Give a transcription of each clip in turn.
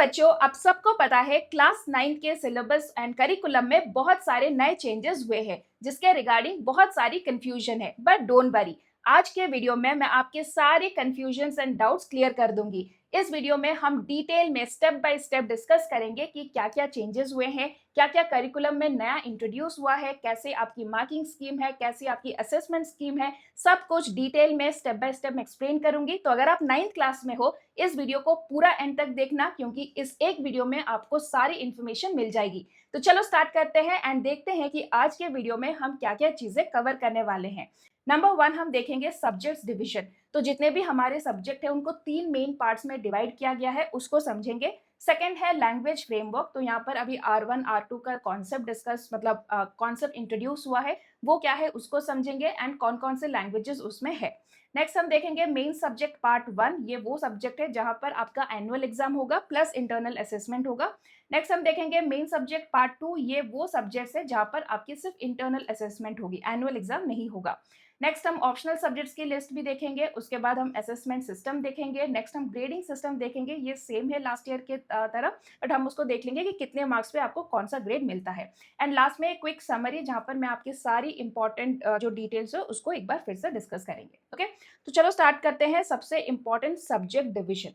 बच्चों, आप सबको पता है क्लास 9 के सिलेबस एंड करिकुलम में बहुत सारे नए चेंजेस हुए हैं जिसके रिगार्डिंग बहुत सारी कंफ्यूजन है। बट डोंट वरी, आज के वीडियो में मैं आपके सारे कंफ्यूजन्स एंड डाउट्स क्लियर कर दूंगी। इस वीडियो में हम डिटेल में स्टेप बाय स्टेप डिस्कस करेंगे कि क्या क्या चेंजेस हुए हैं, क्या क्या करिकुलम में नया इंट्रोड्यूस हुआ है, कैसे आपकी मार्किंग स्कीम है, कैसे आपकी असेसमेंट स्कीम है, सब कुछ डिटेल में स्टेप बाय स्टेप एक्सप्लेन करूंगी। तो अगर आप 9th क्लास में हो, इस वीडियो को पूरा एंड तक देखना, क्योंकि इस एक वीडियो में आपको सारी इंफॉर्मेशन मिल जाएगी। तो चलो स्टार्ट करते हैं एंड देखते हैं कि आज के वीडियो में हम क्या क्या चीजें कवर करने वाले हैं। नंबर 1 हम देखेंगे सब्जेक्ट्स डिवीजन। तो जितने भी हमारे सब्जेक्ट है उनको 3 मेन पार्ट्स में डिवाइड किया गया है, उसको समझेंगे। सेकेंड है लैंग्वेज फ्रेमवर्क। तो यहाँ पर अभी R1 R2 का कॉन्सेप्ट डिस्कस मतलब कॉन्सेप्ट इंट्रोड्यूस हुआ है, वो क्या है उसको समझेंगे एंड कौन कौन से लैंग्वेजेस उसमें है। नेक्स्ट हम देखेंगे मेन सब्जेक्ट पार्ट 1। ये वो सब्जेक्ट है जहां पर आपका एनुअल एग्जाम होगा प्लस इंटरनल असेसमेंट होगा। नेक्स्ट हम देखेंगे मेन सब्जेक्ट पार्ट 2। ये वो सब्जेक्ट्स है जहां पर आपकी सिर्फ इंटरनल असेसमेंट होगी, एनुअल एग्जाम नहीं होगा। नेक्स्ट हम ऑप्शनल सब्जेक्ट्स की लिस्ट भी देखेंगे, उसके बाद हम असेसमेंट सिस्टम देखेंगे, नेक्स्ट हम ग्रेडिंग सिस्टम देखेंगे। ये सेम है लास्ट ईयर के तरह, बट हम उसको देख लेंगे कि कितने मार्क्स पे आपको कौन सा ग्रेड मिलता है। एंड लास्ट में एक क्विक समरी जहां पर मैं आपकी सारी इंपॉर्टेंट जो डिटेल्स है उसको एक बार फिर से डिस्कस करेंगे। ओके, तो चलो स्टार्ट करते हैं। सबसे इंपॉर्टेंट सब्जेक्ट डिविजन।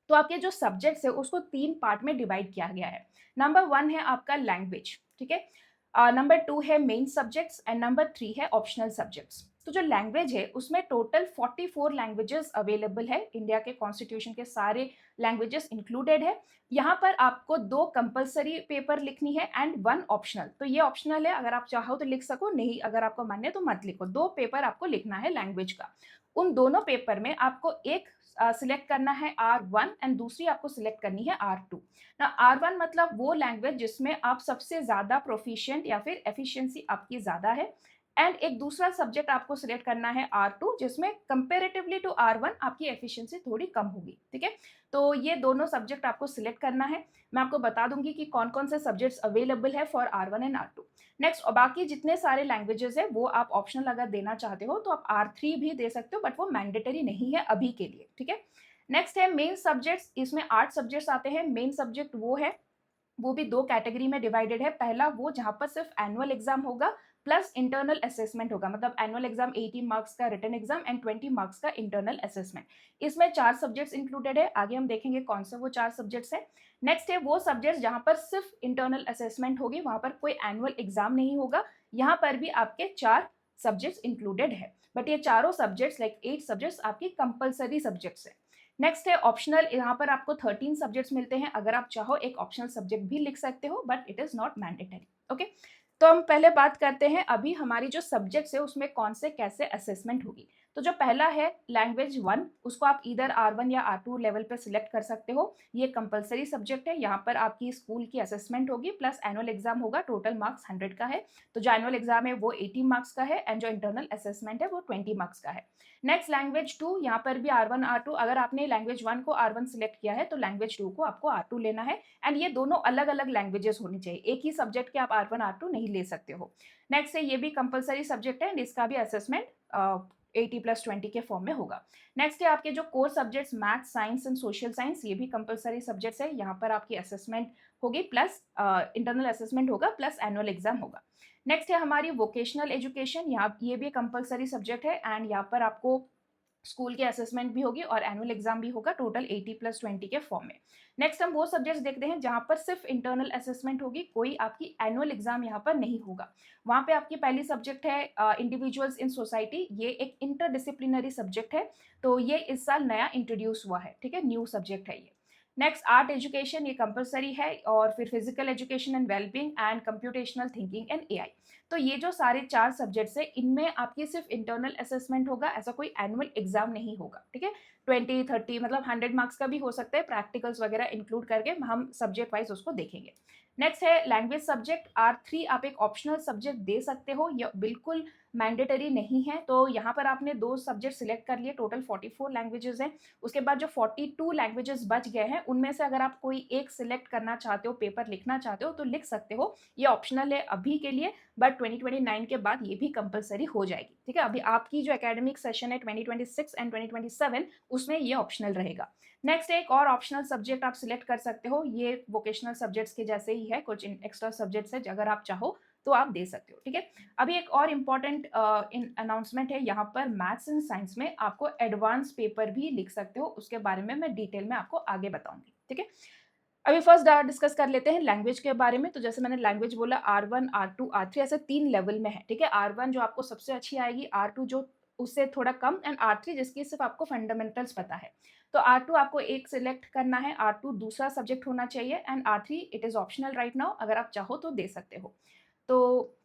तो आपके जो सब्जेक्ट्स है उसको 3 पार्ट में डिवाइड किया गया है। नंबर 1 है आपका लैंग्वेज, ठीक है। नंबर 2 है मेन सब्जेक्ट्स एंड नंबर 3 है ऑप्शनल सब्जेक्ट्स। तो जो लैंग्वेज है उसमें टोटल 44 लैंग्वेजेस अवेलेबल है, इंडिया के कॉन्स्टिट्यूशन के सारे लैंग्वेजेस इंक्लूडेड है। यहाँ पर आपको 2 कंपलसरी पेपर लिखनी है एंड 1 ऑप्शनल। तो ये ऑप्शनल है, अगर आप चाहो तो लिख सको, नहीं अगर आपको मान्य तो मत लिखो। 2 पेपर आपको लिखना है लैंग्वेज का। उन दोनों पेपर में आपको एक सिलेक्ट करना है R1 एंड दूसरी आपको सिलेक्ट करनी है R2 ना। R1 मतलब वो लैंग्वेज जिसमें आप सबसे ज्यादा प्रोफिशिएंट या फिर एफिशिएंसी आपकी ज्यादा है। एंड एक दूसरा सब्जेक्ट आपको सिलेक्ट करना है R2 जिसमें कंपेरेटिवली टू R1 आपकी एफिशिएंसी थोड़ी कम होगी, ठीक है। तो ये दोनों सब्जेक्ट आपको सिलेक्ट करना है। मैं आपको बता दूंगी कि कौन कौन से सब्जेक्ट्स अवेलेबल है for R1 and R2। Next, और बाकी जितने सारे लैंग्वेजेस है वो आप ऑप्शनल अगर देना चाहते हो तो आप R3 भी दे सकते हो, बट वो मैंडेटरी नहीं है अभी के लिए, ठीक है। नेक्स्ट है मेन सब्जेक्ट्स। इसमें 8 सब्जेक्ट्स आते हैं। मेन सब्जेक्ट वो भी 2 कैटेगरी में डिवाइडेड है। पहला वो जहां पर सिर्फ एनुअल एग्जाम होगा प्लस इंटरनल असेसमेंट होगा, मतलब एनुअल एग्जाम 80 मार्क्स का रिटन एग्जाम एंड 20 मार्क्स का इंटरनल असेसमेंट। इसमें 4 सब्जेक्ट्स इंक्लूडेड है, आगे हम देखेंगे कौन से वो 4 सब्जेक्ट्स है। नेक्स्ट है वो सब्जेक्ट्स जहां पर सिर्फ इंटरनल असेसमेंट होगी, वहां पर कोई एनुअल एग्जाम नहीं होगा। यहाँ पर भी आपके 4 सब्जेक्ट्स इंक्लूडेड है, बट ये चारों सब्जेक्ट्स लाइक 8 सब्जेक्ट्स आपकी कंपलसरी सब्जेक्ट्स है। नेक्स्ट है ऑप्शनल। यहाँ पर आपको 13 सब्जेक्ट्स मिलते हैं, अगर आप चाहो एक ऑप्शनल सब्जेक्ट भी लिख सकते हो, but it is not mandatory. Okay, तो हम पहले बात करते हैं अभी हमारी जो सब्जेक्ट्स है उसमें कौन से कैसे असेसमेंट होगी। तो जो पहला है लैंग्वेज 1, उसको आप इधर R1 या R2 लेवल पे सिलेक्ट कर सकते हो। ये कंपलसरी सब्जेक्ट है, यहाँ पर आपकी स्कूल की असेसमेंट होगी प्लस एनुअल एग्जाम होगा। टोटल मार्क्स 100 का है, तो जो एनुअल एग्जाम है वो 80 मार्क्स का है एंड जो इंटरनल असेसमेंट है वो 20 मार्क्स का है। नेक्स्ट लैंग्वेज 2, यहाँ पर भी R1 R2। अगर आपने लैंग्वेज 1 को R1 सिलेक्ट किया है तो लैंग्वेज 2 को आपको R2 लेना है। एंड ये दोनों अलग अलग लैंग्वेजेस होनी चाहिए, एक ही सब्जेक्ट के आप R1 R2 नहीं ले सकते हो। नेक्स्ट है ये भी कंपलसरी सब्जेक्ट है एंड इसका भी असेसमेंट 80+20 के फॉर्म में होगा। नेक्स्ट है आपके जो core subjects maths, science and social science, ये भी कंपलसरी सब्जेक्ट्स है। यहाँ पर आपकी असेसमेंट होगी प्लस इंटरनल असेसमेंट होगा प्लस एनुअल एग्जाम होगा। नेक्स्ट है हमारी वोकेशनल एजुकेशन। यहाँ ये भी कंपलसरी सब्जेक्ट है एंड यहाँ पर आपको स्कूल की असेसमेंट भी होगी और एनुअल एग्जाम भी होगा, टोटल 80+20 के फॉर्म में। नेक्स्ट हम वो सब्जेक्ट्स देखते हैं जहां पर सिर्फ इंटरनल असेसमेंट होगी, कोई आपकी एनुअल एग्जाम यहाँ पर नहीं होगा। वहां पे आपकी पहली सब्जेक्ट है इंडिविजुअल्स इन सोसाइटी। ये एक इंटरडिसिप्लिनरी सब्जेक्ट है, तो ये इस साल नया इंट्रोड्यूस हुआ है, ठीक है, न्यू सब्जेक्ट है ये। नेक्स्ट आर्ट एजुकेशन, ये कंपलसरी है। और फिर physical education and wellbeing and computational thinking and AI. तो ये जो सारे 4 सब्जेक्ट्स है इनमें आपकी सिर्फ इंटरनल असेसमेंट होगा, ऐसा कोई एनुअल एग्जाम नहीं होगा, ठीक है। 20 30 मतलब 100 मार्क्स का भी हो सकता है, प्रैक्टिकल्स वगैरह इंक्लूड करके हम सब्जेक्ट वाइज उसको देखेंगे। नेक्स्ट है लैंग्वेज सब्जेक्ट R3। आप एक ऑप्शनल सब्जेक्ट दे सकते हो, यह बिल्कुल मैंडेटरी नहीं है। तो यहाँ पर आपने 2 सब्जेक्ट सिलेक्ट कर लिए, टोटल 44 लैंग्वेजेस हैं। उसके बाद जो 42 लैंग्वेजेस बच गए हैं उनमें से अगर आप कोई एक सिलेक्ट करना चाहते हो, पेपर लिखना चाहते हो तो लिख सकते हो। ये ऑप्शनल है अभी के लिए, बट 2029 के बाद ये भी कंपलसरी हो जाएगी, ठीक है। अभी आपकी जो एकेडमिक सेशन है 2026 एंड 2027 उसमें ये ऑप्शनल रहेगा। नेक्स्ट एक और ऑप्शनल सब्जेक्ट आप सिलेक्ट कर सकते हो, ये वोकेशनल सब्जेक्ट्स के जैसे ही है, कुछ एक्स्ट्रा सब्जेक्ट्स है, अगर आप चाहो तो आप दे सकते हो, ठीक है। अभी एक और इम्पॉर्टेंट अनाउंसमेंट है, यहाँ पर मैथ्स एंड साइंस में आपको एडवांस पेपर भी लिख सकते हो, उसके बारे में मैं डिटेल में आपको आगे बताऊंगी, ठीक है। अभी फर्स्ट डिस्कस कर लेते हैं लैंग्वेज के बारे में। तो जैसे मैंने लैंग्वेज बोला R1, R2, R3 ऐसे 3 लेवल में है, ठीक है। R1 जो आपको सबसे अच्छी आएगी, R2 जो उससे थोड़ा कम, एंड R3 जिसकी सिर्फ आपको फंडामेंटल्स पता है। तो R2 आपको एक सिलेक्ट करना है, R2 दूसरा सब्जेक्ट होना चाहिए, and R3 it is optional right now, अगर आप चाहो तो दे सकते हो। तो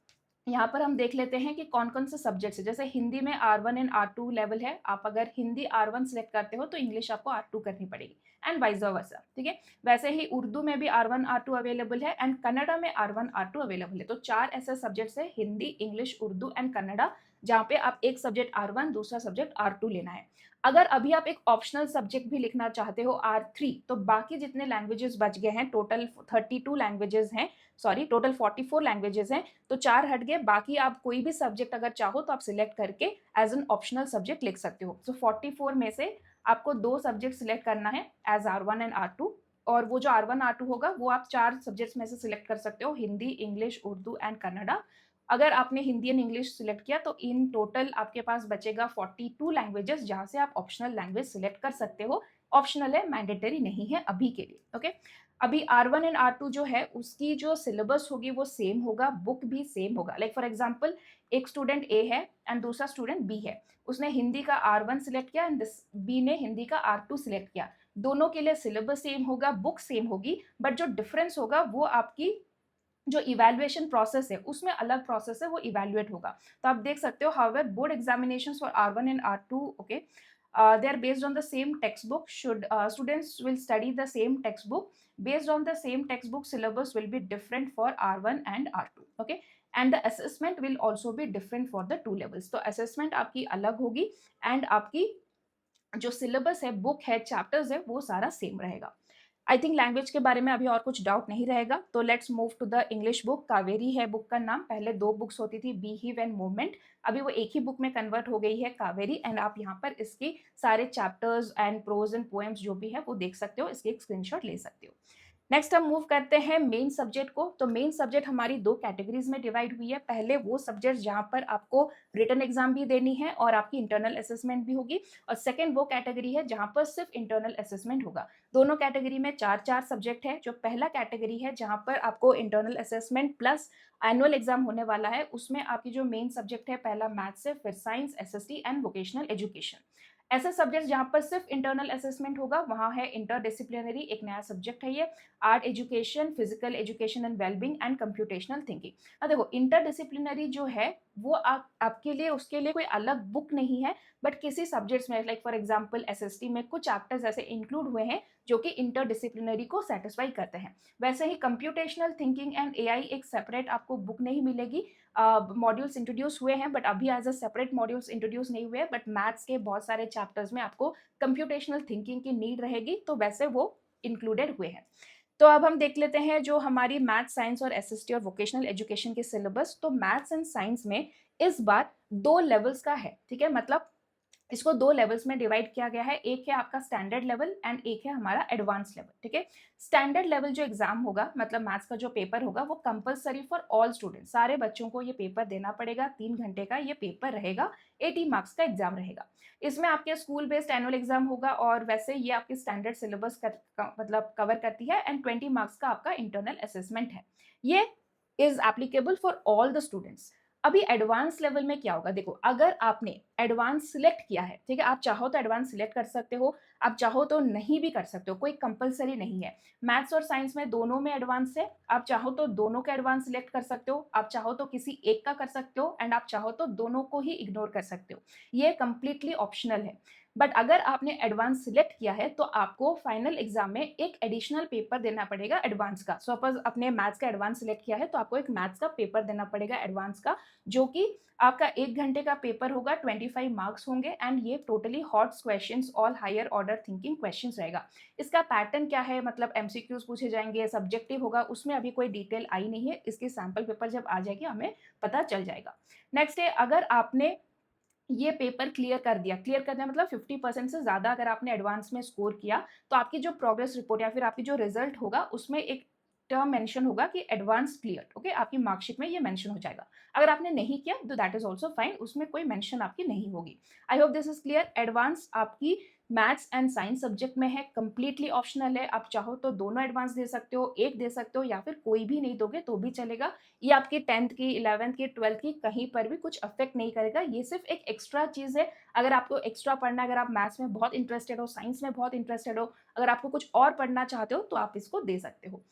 यहाँ पर हम देख लेते हैं कि कौन कौन से सब्जेक्ट्स है। जैसे हिंदी में R1 एंड R2 लेवल है, आप अगर हिंदी R1 सिलेक्ट करते हो तो इंग्लिश आपको R2 करनी पड़ेगी, एंड वाइस वर्सा, ठीक है। वैसे ही उर्दू में भी R1 R2 अवेलेबल है, एंड कन्नड़ा में R1 R2 अवेलेबल है। तो 4 ऐसे सब्जेक्ट्स है, हिंदी, इंग्लिश, उर्दू एंड कन्नड़ा, जहाँ पे आप एक सब्जेक्ट R1 दूसरा सब्जेक्ट R2 लेना है। अगर अभी आप एक ऑप्शनल सब्जेक्ट भी लिखना चाहते हो R3, तो बाकी जितने लैंग्वेजेस बच गए हैं, टोटल 32 लैंग्वेजेस हैं, सॉरी टोटल 44 लैंग्वेजेस हैं, तो 4 हट गए, बाकी आप कोई भी सब्जेक्ट अगर चाहो तो आप सिलेक्ट करके एज एन ऑप्शनल सब्जेक्ट लिख सकते हो। सो 44 में से आपको 2 सब्जेक्ट सिलेक्ट करना है एज R1 एंड R2, और वो जो R1 R2 होगा वो आप 4 सब्जेक्ट्स में से सिलेक्ट कर सकते हो, हिंदी, इंग्लिश, उर्दू एंड कन्नड़ा। अगर आपने हिंदी एंड इंग्लिश सिलेक्ट किया तो इन टोटल आपके पास बचेगा 42 लैंग्वेजेस, जहां से आप ऑप्शनल लैंग्वेज सिलेक्ट कर सकते हो। ऑप्शनल है, मैंडेटरी नहीं है अभी के लिए, ओके। अभी R1 एंड R2 जो है उसकी जो सिलेबस होगी वो सेम होगा, बुक भी सेम होगा। लाइक फॉर एग्जांपल, एक स्टूडेंट A है एंड दूसरा स्टूडेंट B है, उसने हिंदी का R1 सिलेक्ट किया एंड B ने हिंदी का R2 सिलेक्ट किया। दोनों के लिए सिलेबस सेम होगा, बुक सेम होगी, बट जो डिफरेंस होगा वो आपकी जो इवैल्यूएशन प्रोसेस है उसमें अलग प्रोसेस है, वो इवैल्यूएट होगा। तो आप देख सकते हो, however board examinations for R1 and R2, okay, they are based on the same textbook. Should students will study the same textbook, based on the same textbook, syllabus will be different for R1 and R2, okay, and the assessment will also be different for the 2 levels. तो assessment आपकी अलग होगी, and आपकी जो syllabus है, book है, chapters है, वो सारा सेम रहेगा। आई थिंक लैंग्वेज के बारे में अभी और कुछ डाउट नहीं रहेगा, तो let's move to the English book. Kaveri है बुक का नाम, पहले 2 बुक्स होती थी, बी हीव एंड मूवमेंट, अभी वो एक ही बुक में कन्वर्ट हो गई है, कावेरी। एंड आप यहाँ पर इसकी सारे chapters and prose and poems जो भी है वो देख सकते हो, इसकी एक स्क्रीनशॉट ले सकते हो। नेक्स्ट हम मूव करते हैं मेन सब्जेक्ट को। तो मेन सब्जेक्ट हमारी 2 कैटेगरीज में डिवाइड हुई है। पहले वो सब्जेक्ट जहाँ पर आपको रिटन एग्जाम भी देनी है और आपकी इंटरनल असेसमेंट भी होगी, और सेकंड वो कैटेगरी है जहाँ पर सिर्फ इंटरनल असेसमेंट होगा। दोनों कैटेगरी में 4-4 सब्जेक्ट है। जो पहला कैटेगरी है जहाँ पर आपको internal assessment plus annual exam होने वाला है, उसमें आपकी जो मेन सब्जेक्ट है, पहला मैथ्स है, फिर science, SST and vocational education. ऐसे सब्जेक्ट जहाँ पर सिर्फ इंटरनल असेसमेंट होगा, वहाँ है इंटरडिसिप्लिनरी, एक नया सब्जेक्ट है ये, art education, physical education and wellbeing and computational thinking. अब देखो, इंटरडिसिप्लिनरी जो है वो आपके लिए, उसके लिए कोई अलग बुक नहीं है, बट किसी सब्जेक्ट्स में, लाइक फॉर एग्जांपल SST में कुछ चैप्टर्स ऐसे इंक्लूड हुए हैं जो कि इंटरडिसिप्लिनरी को सेटिस्फाई करते हैं। वैसे ही कंप्यूटेशनल थिंकिंग एंड AI एक सेपरेट आपको बुक नहीं मिलेगी। मॉड्यूल्स इंट्रोड्यूस हुए हैं, बट अभी as a separate modules introduce नहीं हुए हैं, बट मैथ्स के बहुत सारे चैप्टर्स में आपको कंप्यूटेशनल थिंकिंग की नीड रहेगी, तो वैसे वो इंक्लूडेड हुए हैं। तो अब हम देख लेते हैं जो हमारी मैथ्स, साइंस और SST और वोकेशनल एजुकेशन के सिलेबस। तो मैथ्स एंड साइंस में इस बार 2 लेवल्स का है, ठीक है, मतलब इसको 2 लेवल्स में डिवाइड किया गया है। एक है आपका स्टैंडर्ड लेवल एंड एक है हमारा एडवांस लेवल, ठीक है। स्टैंडर्ड लेवल जो एग्जाम होगा, मतलब मैथ्स का जो पेपर होगा, वो कंपलसरी फॉर ऑल स्टूडेंट्स, सारे बच्चों को ये पेपर देना पड़ेगा। 3 घंटे का ये पेपर रहेगा, 80 मार्क्स का एग्जाम रहेगा। इसमें आपके स्कूल बेस्ड एनुअल एग्जाम होगा, और वैसे ये आपकी स्टैंडर्ड सिलेबस मतलब कवर करती है, एंड 20 मार्क्स का आपका इंटरनल असेसमेंट है। ये is applicable for all the students. अभी एडवांस लेवल में क्या होगा, देखो, अगर आपने एडवांस सिलेक्ट किया है, ठीक है, आप चाहो तो एडवांस सिलेक्ट कर सकते हो, आप चाहो तो नहीं भी कर सकते हो, कोई कंपलसरी नहीं है। मैथ्स और साइंस में दोनों में एडवांस है, आप चाहो तो दोनों का एडवांस सिलेक्ट कर सकते हो, आप चाहो तो किसी एक का कर सकते हो, एंड आप चाहो तो दोनों को ही इग्नोर कर सकते हो। ये कंप्लीटली ऑप्शनल है। बट अगर आपने एडवांस सिलेक्ट किया है तो आपको फाइनल एग्जाम में एक एडिशनल पेपर देना पड़ेगा एडवांस का। सपोज आपने मैथ्स का एडवांस सिलेक्ट किया है तो आपको एक मैथ्स का पेपर देना पड़ेगा एडवांस का, जो कि आपका 1 घंटे का पेपर होगा, 25 मार्क्स होंगे एंड ये totally HOT questions, all higher order thinking questions रहेगा। इसका पैटर्न क्या है, मतलब एमसीक्यूज पूछे जाएंगे, सब्जेक्टिव होगा, उसमें अभी कोई डिटेल आई नहीं है। इसकी सैम्पल पेपर जब आ जाएगी हमें पता चल जाएगा। नेक्स्ट है, अगर आपने ये पेपर क्लियर करना मतलब 50% से ज़्यादा अगर आपने एडवांस में स्कोर किया तो आपकी जो प्रोग्रेस रिपोर्ट या फिर आपकी जो रिजल्ट होगा उसमें एक टर्म मेंशन होगा कि एडवांस क्लियर, ओके, आपकी मार्कशीट में ये मेंशन हो जाएगा। अगर आपने नहीं किया तो दैट इज ऑल्सो फाइन, उसमें कोई मेंशन आपकी नहीं होगी। I hope this is clear. Advance आपकी मैथ्स एंड साइंस सब्जेक्ट में है, कंप्लीटली ऑप्शनल है। आप चाहो तो दोनों एडवांस दे सकते हो, एक दे सकते हो, या फिर कोई भी नहीं दोगे तो भी चलेगा। ये आपकी 10th की, 11th की, 12th की कहीं पर भी कुछ अफेक्ट नहीं करेगा। ये सिर्फ एक एक्स्ट्रा चीज़ है। अगर आपको एक्स्ट्रा पढ़ना है, अगर आप मैथ्स में बहुत इंटरेस्टेड हो, साइंस में बहुत इंटरेस्टेड हो, अगर आपको कुछ और पढ़ना चाहते हो तो आप इसको दे सकते हो।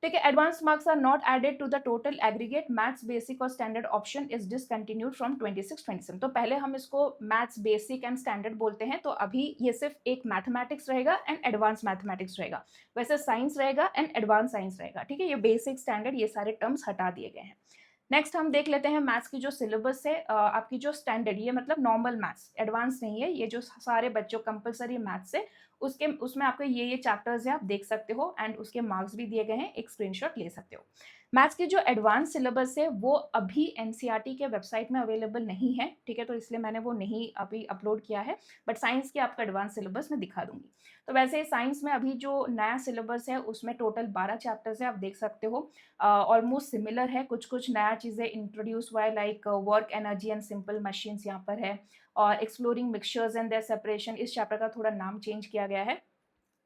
ठीक है। Advance marks are not added to the total aggregate. Maths basic और standard option is discontinued from 26-27। तो पहले हम इसको मैथ्स बेसिक एंड स्टैंडर्ड बोलते हैं, तो अभी ये सिर्फ एक मैथमेटिक्स रहेगा एंड एडवांस मैथमेटिक्स रहेगा। वैसे साइंस रहेगा एंड एडवांस साइंस रहेगा। ठीक है, ये बेसिक स्टैंडर्ड ये सारे टर्म्स हटा दिए गए हैं। नेक्स्ट हम देख लेते हैं मैथ्स की जो सिलेबस है। आपकी जो स्टैंडर्ड, ये मतलब नॉर्मल मैथ्स, एडवांस नहीं है, ये जो सारे बच्चों कंपलसरी मैथ्स है उसमें आपके ये चैप्टर्स हैं, आप देख सकते हो एंड उसके मार्क्स भी दिए गए हैं, एक स्क्रीनशॉट ले सकते हो। मैथ्स की जो एडवांस सिलेबस है वो अभी एनसीईआरटी के वेबसाइट में अवेलेबल नहीं है, ठीक है, तो इसलिए मैंने वो नहीं अभी अपलोड किया है। बट साइंस की आपका एडवांस सिलेबस मैं दिखा दूंगी। तो वैसे साइंस में अभी जो नया सिलेबस है उसमें टोटल 12 चैप्टर्स है, आप देख सकते हो। ऑलमोस्ट सिमिलर है, कुछ कुछ नया चीज़ें इंट्रोड्यूस हुआ है, like work energy and simple machines यहाँ पर है, और exploring mixtures and their separation, इस चैप्टर का थोड़ा नाम चेंज किया गया है।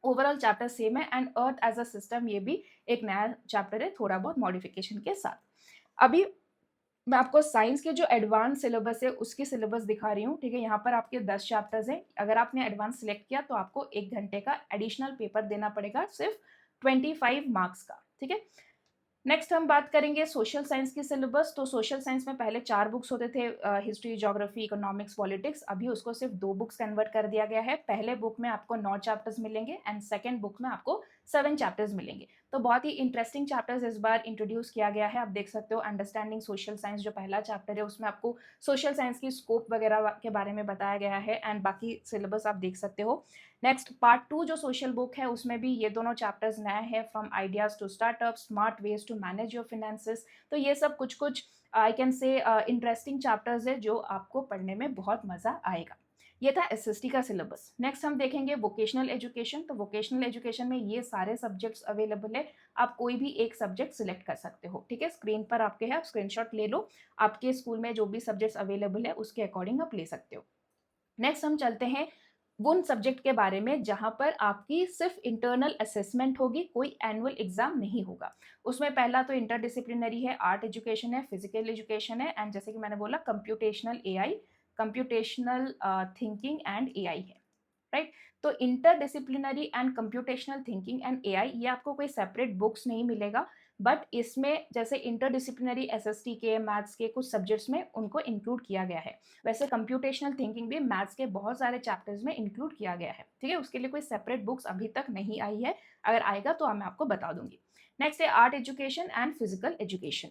ओवरऑल चैप्टर सेम है and earth as a system ये भी एक नया चैप्टर है, थोड़ा बहुत मॉडिफिकेशन के साथ। अभी मैं आपको साइंस के जो एडवांस सिलेबस है उसकी सिलेबस दिखा रही हूँ। ठीक है, यहाँ पर आपके 10 चैप्टर्स हैं। अगर आपने एडवांस सिलेक्ट किया तो आपको 1 घंटे का एडिशनल पेपर देना पड़ेगा, सिर्फ 25 मार्क्स का। ठीक है, नेक्स्ट हम बात करेंगे सोशल साइंस की सिलेबस। तो सोशल साइंस में पहले 4 बुक्स होते थे, हिस्ट्री, ज्योग्राफी, इकोनॉमिक्स, पॉलिटिक्स। अभी उसको सिर्फ 2 बुक्स कन्वर्ट कर दिया गया है। पहले बुक में आपको 9 चैप्टर्स मिलेंगे एंड सेकंड बुक में आपको 7 चैप्टर्स मिलेंगे। तो बहुत ही इंटरेस्टिंग चैप्टर्स इस बार इंट्रोड्यूस किया गया है। आप देख सकते हो, अंडरस्टैंडिंग सोशल साइंस जो पहला चैप्टर है उसमें आपको सोशल साइंस की स्कोप वगैरह के बारे में बताया गया है एंड बाकी सिलेबस आप देख सकते हो। नेक्स्ट पार्ट 2 जो सोशल बुक है उसमें भी ये दोनों चैप्टर्स नए हैं, from ideas to startup, smart ways to manage your finances. तो ये सब कुछ कुछ I can say interesting chapters है जो आपको पढ़ने में बहुत मजा आएगा। ये था एसएसटी का सिलेबस। नेक्स्ट हम देखेंगे वोकेशनल एजुकेशन। तो वोकेशनल एजुकेशन में ये सारे सब्जेक्ट्स अवेलेबल है, आप कोई भी एक सब्जेक्ट सिलेक्ट कर सकते हो। ठीक है, स्क्रीन पर आपके है, आप स्क्रीनशॉट ले लो, आपके स्कूल में जो भी सब्जेक्ट्स अवेलेबल है उसके अकॉर्डिंग आप ले सकते हो। नेक्स्ट हम चलते हैं उन सब्जेक्ट के बारे में जहां पर आपकी सिर्फ इंटरनल असेसमेंट होगी, कोई एनुअल एग्जाम नहीं होगा। उसमें पहला तो इंटरडिसिप्लिनरी है, आर्ट एजुकेशन है, फिजिकल एजुकेशन है एंड जैसे कि मैंने बोला computational AI, computational thinking and AI है, राइट। तो interdisciplinary and computational thinking and AI, ये आपको कोई सेपरेट बुक्स नहीं मिलेगा, बट इसमें जैसे इंटरडिसिप्लिनरी एसएसटी के, मैथ्स के कुछ सब्जेक्ट्स में उनको इंक्लूड किया गया है। वैसे कंप्यूटेशनल थिंकिंग भी मैथ्स के बहुत सारे चैप्टर्स में इंक्लूड किया गया है। ठीक है, उसके लिए कोई सेपरेट बुक्स अभी तक नहीं आई है, अगर आएगा तो मैं आपको बता दूंगी। नेक्स्ट है art education and physical education.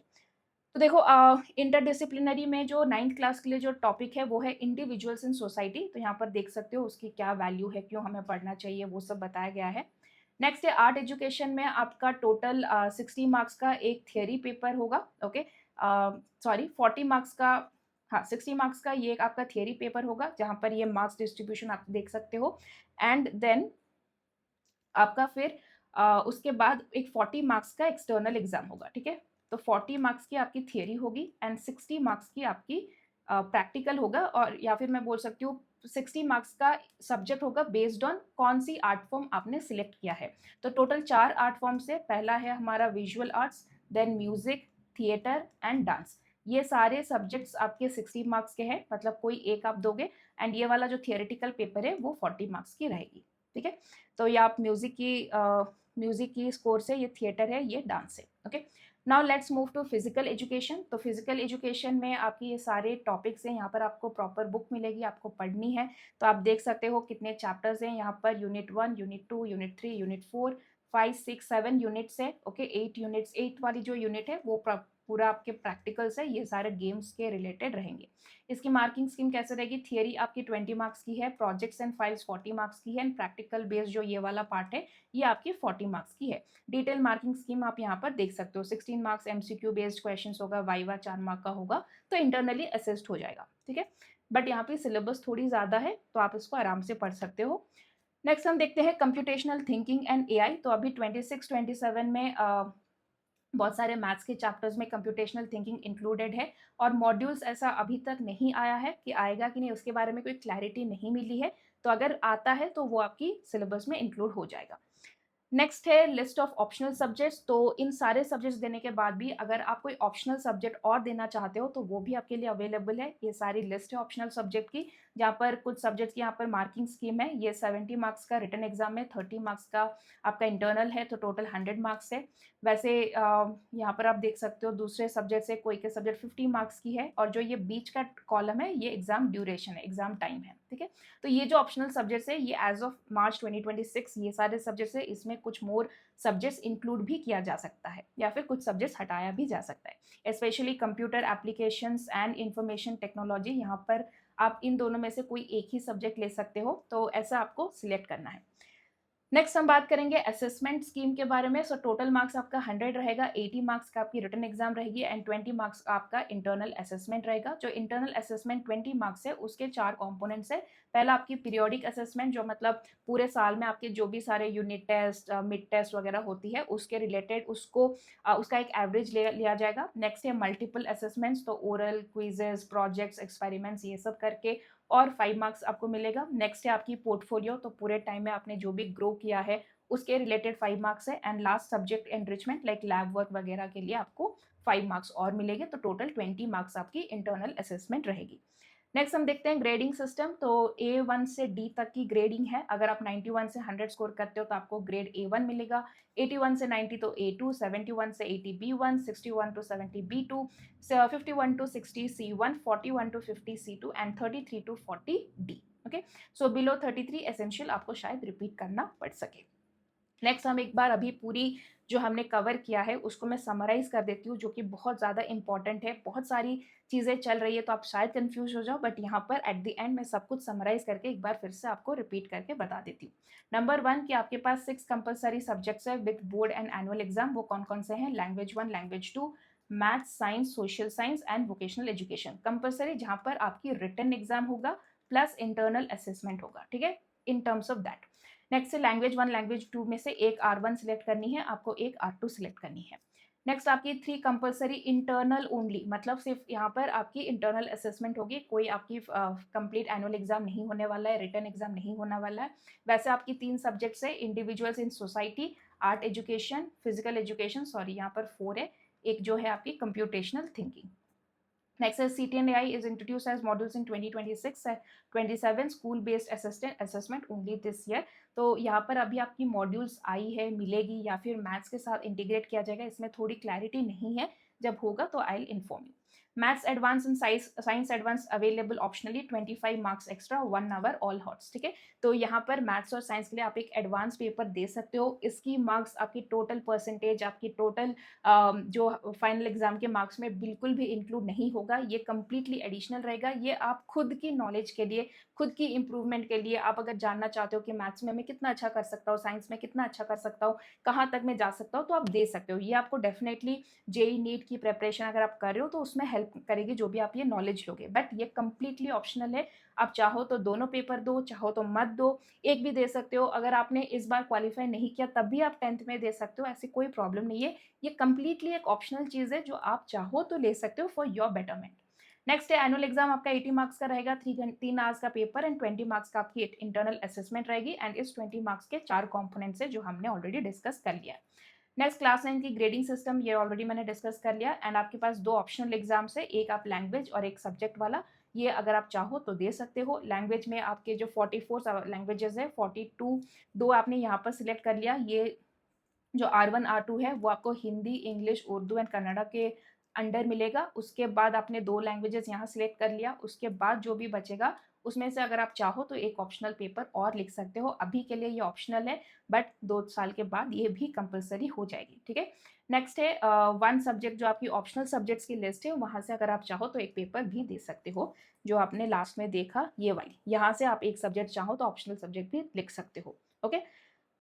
तो देखो, इंटरडिसिप्लिनरी में जो 9th क्लास के लिए जो टॉपिक है वो है इंडिविजुअल्स इन सोसाइटी। तो यहाँ पर देख सकते हो उसकी क्या वैल्यू है, क्यों हमें पढ़ना चाहिए, वो सब बताया गया है। नेक्स्ट है आर्ट एजुकेशन में आपका टोटल 60 मार्क्स का एक थियरी पेपर होगा, ओके, सॉरी 40 मार्क्स का, हाँ 60 मार्क्स का ये आपका थियरी पेपर होगा, जहाँ पर ये मार्क्स डिस्ट्रीब्यूशन आप देख सकते हो। एंड देन आपका फिर उसके बाद एक 40 मार्क्स का एक्सटर्नल एग्जाम होगा। ठीक है, तो 40 मार्क्स की आपकी थियरी होगी एंड 60 मार्क्स की आपकी प्रैक्टिकल होगा, और या फिर मैं बोल सकती हूँ 60 मार्क्स का सब्जेक्ट होगा बेस्ड ऑन कौन सी आर्ट फॉर्म आपने सिलेक्ट किया है। तो टोटल 4 आर्ट फॉर्म से, पहला है हमारा visual arts, then music, theatre and dance. ये सारे सब्जेक्ट्स आपके 60 मार्क्स के हैं, मतलब कोई एक आप दोगे एंड ये वाला जो थियोरेटिकल पेपर है वो 40 मार्क्स की रहेगी। ठीक है, तो ये आप म्यूजिक की स्कोर से, ये थिएटर है, ये डांस है। Okay, now let's move to physical education. तो फिजिकल एजुकेशन में आपकी ये सारे टॉपिक्स हैं, यहाँ पर आपको प्रॉपर बुक मिलेगी, आपको पढ़नी है। तो आप देख सकते हो कितने चैप्टर्स हैं यहाँ पर, unit 1, unit 2, unit 3, unit 4, 5, 6, 7 units है। ओके, 8 यूनिट्स, 8 वाली जो यूनिट है वो पूरा आपके प्रैक्टिकल्स है, ये सारे गेम्स के रिलेटेड रहेंगे। इसकी मार्किंग स्कीम कैसे रहेगी? थियरी आपकी 20 मार्क्स की है, प्रोजेक्ट्स एंड फाइल्स 40 मार्क्स की है, एंड प्रैक्टिकल बेस्ड जो ये वाला पार्ट है ये आपकी 40 मार्क्स की है। डिटेल मार्किंग स्कीम आप यहाँ पर देख सकते हो। 16 मार्क्स एमसीक्यू बेस्ड क्वेश्चंस होगा, वाइवा 4 मार्क का होगा, तो इंटरनली असेस्ड हो जाएगा, ठीक है। बट यहाँ पे सिलेबस थोड़ी ज़्यादा है, तो आप इसको आराम से पढ़ सकते हो। नेक्स्ट हम देखते हैं कंप्यूटेशनल थिंकिंग एंड एआई। तो अभी 26-27 में बहुत सारे मैथ्स के चैप्टर्स में कंप्यूटेशनल थिंकिंग इंक्लूडेड है, और मॉड्यूल्स ऐसा अभी तक नहीं आया है कि आएगा कि नहीं, उसके बारे में कोई क्लैरिटी नहीं मिली है। तो अगर आता है तो वो आपकी सिलेबस में इंक्लूड हो जाएगा। नेक्स्ट है लिस्ट ऑफ ऑप्शनल सब्जेक्ट्स। तो इन सारे सब्जेक्ट्स देने के बाद भी अगर आप कोई ऑप्शनल सब्जेक्ट और देना चाहते हो तो वो भी आपके लिए अवेलेबल है। ये सारी लिस्ट है ऑप्शनल सब्जेक्ट की, जहाँ पर कुछ सब्जेक्ट्स की यहाँ पर मार्किंग स्कीम है। ये 70 मार्क्स का रिटन एग्जाम है, 30 मार्क्स का आपका इंटरनल है, तो टोटल 100 मार्क्स है। वैसे यहाँ पर आप देख सकते हो दूसरे सब्जेक्ट से कोई के सब्जेक्ट 50 मार्क्स की है, और जो ये बीच का कॉलम है ये एग्जाम ड्यूरेशन है, एग्जाम टाइम है, ठीक है। तो ये जो ऑप्शनल सब्जेक्ट्स है ये एज ऑफ मार्च 2026 ये सारे सब्जेक्ट्स है, इसमें कुछ मोर सब्जेक्ट्स इंक्लूड भी किया जा सकता है, या फिर कुछ सब्जेक्ट्स हटाया भी जा सकता है। Specially computer applications and information technology, यहाँ पर आप इन दोनों में से कोई एक ही सब्जेक्ट ले सकते हो, तो ऐसा आपको सिलेक्ट करना है। नेक्स्ट हम बात करेंगे असेसमेंट स्कीम के बारे में। सो टोटल मार्क्स आपका 100 रहेगा, 80 मार्क्स का आपकी रिटन एग्जाम रहेगी, एंड 20 मार्क्स का आपका इंटरनल असेसमेंट रहेगा। जो इंटरनल असेसमेंट 20 मार्क्स है उसके 4 कंपोनेंट्स है। पहला आपकी पीरियोडिक असेसमेंट, जो मतलब पूरे साल में आपके जो भी सारे यूनिट टेस्ट, मिड टेस्ट वगैरह होती है उसके रिलेटेड उसका एक एवरेज लिया जाएगा। नेक्स्ट है मल्टीपल असेसमेंट्स, तो ओरल, क्विजेस, प्रोजेक्ट्स, एक्सपेरिमेंट्स, ये सब करके और 5 मार्क्स आपको मिलेगा। नेक्स्ट है आपकी पोर्टफोलियो, तो पूरे टाइम में आपने जो भी ग्रो किया है उसके रिलेटेड 5 मार्क्स है। And last subject enrichment like lab work वगैरह के लिए आपको 5 मार्क्स और मिलेंगे, तो टोटल 20 मार्क्स आपकी इंटरनल असेसमेंट रहेगी। नेक्स्ट हम देखते हैं ग्रेडिंग सिस्टम। तो A1 से D तक की ग्रेडिंग है। अगर आप 91 से 100 स्कोर करते हो तो आपको ग्रेड A1 मिलेगा, 81 से 90 तो A2, 71 से 80 B1, 61 to 70 B2, 51 to 60 C1, 41 to 50 C2 and 33 to 40 D। Okay, so below 33 essential आपको शायद रिपीट करना पड़ सके। नेक्स्ट हम एक बार अभी पूरी जो हमने कवर किया है उसको मैं समराइज कर देती हूँ, जो कि बहुत ज़्यादा इंपॉर्टेंट है। बहुत सारी चीज़ें चल रही है तो आप शायद कंफ्यूज हो जाओ, बट यहाँ पर एट द एंड मैं सब कुछ समराइज करके एक बार फिर से आपको रिपीट करके बता देती हूँ। नंबर 1 कि आपके पास 6 कंपलसरी सब्जेक्ट्स है with board and annual exam. वो कौन कौन से हैं? Language 1, language 2, maths, science, social science and vocational education compulsory, जहाँ पर आपकी रिटन एग्जाम होगा प्लस इंटरनल असेसमेंट होगा, ठीक है, in terms of that. Next है लैंग्वेज 1, लैंग्वेज 2 में से एक R1 सिलेक्ट करनी है, आपको एक R2 सिलेक्ट करनी है। नेक्स्ट आपकी 3 कंपलसरी इंटरनल ओनली, मतलब सिर्फ यहाँ पर आपकी इंटरनल असेसमेंट होगी, कोई आपकी कंप्लीट एनुअल एग्जाम नहीं होने वाला है, रिटन एग्जाम नहीं होने वाला है। वैसे आपकी 3 सब्जेक्ट्स है, individuals in society, art education, physical education, sorry यहाँ पर 4 है, एक जो है आपकी computational thinking. Next is CTNAI is introduced as modules in 2026 and 27 school based assessment only this year। तो यहाँ पर अभी आपकी मॉड्यूल्स आई है, मिलेगी, या फिर मैथ्स के साथ इंटीग्रेट किया जाएगा, इसमें थोड़ी क्लैरिटी नहीं है। जब होगा तो I will inform you. Maths advance and science advance available optionally 25 marks extra 1 hour all HOTS, ठीक है। तो यहाँ पर मैथ्स और साइंस के लिए आप एक एडवांस पेपर दे सकते हो। इसकी मार्क्स आपकी टोटल परसेंटेज, आपकी टोटल जो फाइनल एग्जाम के मार्क्स में बिल्कुल भी इंक्लूड नहीं होगा। ये कंप्लीटली एडिशनल रहेगा। ये आप खुद की नॉलेज के लिए, खुद की इंप्रूवमेंट के लिए, आप अगर जानना चाहते हो कि मैथ्स में मैं कितना अच्छा कर सकता हूँ, साइंस में कितना अच्छा कर सकता हूँ, कहाँ तक मैं जा सकता हूँ, तो आप दे सकते हो। ये आपको डेफिनेटली जेई नीट की प्रेपरेशन अगर आप कर रहे हो तो उसमें हेल्प करेगी, जो भी आप ये नॉलेज लोगे। बट ये कंप्लीटली ऑप्शनल है। आप चाहो तो दोनों पेपर दो, चाहो तो मत दो, एक भी दे सकते हो। अगर आपने इस बार क्वालिफाई नहीं किया तब भी आप 10th में दे सकते हो, ऐसी कोई प्रॉब्लम नहीं है। ये कंप्लीटली एक ऑप्शनल चीज़ है जो आप चाहो तो ले सकते हो फॉर योर बेटरमेंट। नेक्स्ट है एनुअल एग्जाम, आपका 80 मार्क्स का रहेगा, 3 आवर्स का पेपर एंड 20 मार्क्स का आपकी इंटरनल असेसमेंट रहेगी। एंड इस 20 मार्क्स के 4 कॉम्पोनेंट्स है जो हमने ऑलरेडी डिस्कस कर लिया है। नेक्स्ट क्लास 9 की ग्रेडिंग सिस्टम, ये ऑलरेडी मैंने डिस्कस कर लिया। एंड आपके पास 2 ऑप्शनल एग्जाम्स है, एक आप लैंग्वेज और एक सब्जेक्ट वाला। ये अगर आप चाहो तो दे सकते हो। लैंग्वेज में आपके जो 44 लैंग्वेजेस है, 42 दो आपने यहाँ पर सिलेक्ट कर लिया, ये जो R1 R2 है वो आपको हिंदी, इंग्लिश, उर्दू एंड कन्नड़ा के अंडर मिलेगा। उसके बाद आपने 2 लैंग्वेजेस यहाँ सिलेक्ट कर लिया, उसके बाद जो भी बचेगा उसमें से अगर आप चाहो तो एक ऑप्शनल पेपर और लिख सकते हो। अभी के लिए ये ऑप्शनल है, बट 2 साल के बाद ये भी कंपल्सरी हो जाएगी, ठीक है। नेक्स्ट है वन सब्जेक्ट, जो आपकी ऑप्शनल सब्जेक्ट्स की लिस्ट है, वहाँ से अगर आप चाहो तो एक पेपर भी दे सकते हो, जो आपने लास्ट में देखा ये वाली। यहाँ से आप एक सब्जेक्ट चाहो तो ऑप्शनल सब्जेक्ट भी लिख सकते हो, ओके।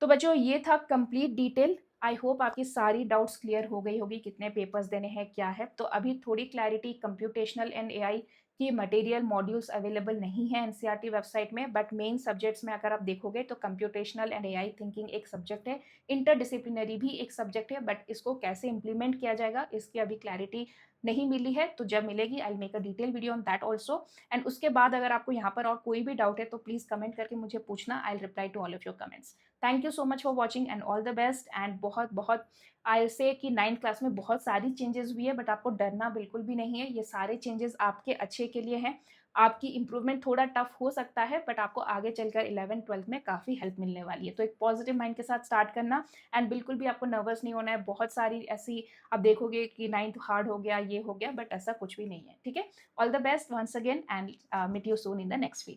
तो बच्चों ये था कंप्लीट डिटेल। आई होप आपकी सारी डाउट्स क्लियर हो गई होगी, कितने पेपर्स देने हैं क्या है। तो अभी थोड़ी क्लैरिटी, कंप्यूटेशनल एंड एआई की मटेरियल मॉड्यूल्स अवेलेबल नहीं है एनसीईआरटी वेबसाइट में, बट मेन सब्जेक्ट्स में अगर आप देखोगे तो कंप्यूटेशनल एंड एआई थिंकिंग एक सब्जेक्ट है, इंटरडिसिप्लिनरी भी एक सब्जेक्ट है, बट इसको कैसे इंप्लीमेंट किया जाएगा इसकी अभी क्लैरिटी नहीं मिली है। तो जब मिलेगी I will make a detail video on that also. And उसके बाद अगर आपको यहाँ पर और कोई भी डाउट है तो प्लीज़ कमेंट करके मुझे पूछना, I will reply to all of your comments. Thank you so much for watching and all the best. And बहुत बहुत आई से कि 9th क्लास में बहुत सारी चेंजेस हुई है, बट आपको डरना बिल्कुल भी नहीं है। ये सारे चेंजेस आपके अच्छे के लिए हैं। आपकी इंप्रूवमेंट थोड़ा टफ हो सकता है, बट आपको आगे चलकर 11th-12th में काफ़ी हेल्प मिलने वाली है। तो एक पॉजिटिव माइंड के साथ स्टार्ट करना, एंड बिल्कुल भी आपको नर्वस नहीं होना है। बहुत सारी ऐसी आप देखोगे कि 9th हार्ड हो गया, ये हो गया, बट ऐसा कुछ भी नहीं है, ठीक है। All the best once again and meet you soon in the next video.